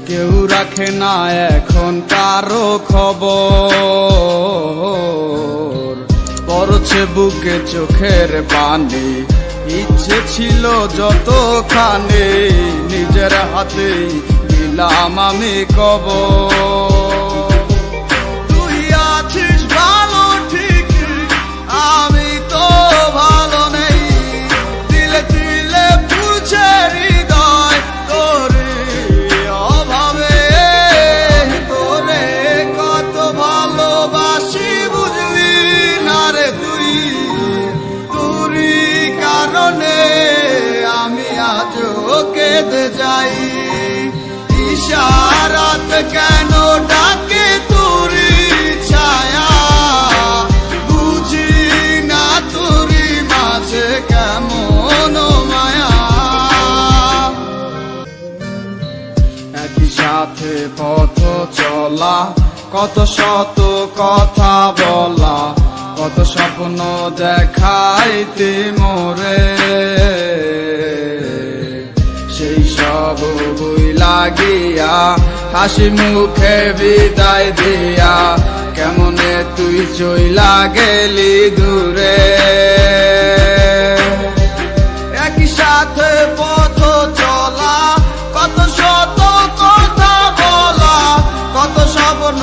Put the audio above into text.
কেউ রাখে না এখন কারো খবর, পড়ছে বুকে চোখের পানি। ইচ্ছে ছিল যতখানি নিজের হাতেই দিলাম আমি কবর। তুই আছিস ভালো ঠিক, আমি তো ভালো নেই। দিলে দিলে পুছে হৃদয় তোর অভাবে। তোরে কত ভালোবাসি বুঝলি না রে তুই। তোরই কারণে আমি আজও কেঁদে যাই। ইশারাত কেন ডাকে তোরই ছায়া, বুঝি না তোরই মাঝে কেমন মায়া। একই সাথে পথ চলা, কত শত কথা বলা, কত স্বপ্ন দেখাইতে মোরে। সেই সব বই লাগিয়া হাসি মুখে বিদায় দিয়া, কেমনে তুই চইলা গেলি দূরে। একই সাথে পথ চলা, কত শত কথা বলা, কত স্বপ্ন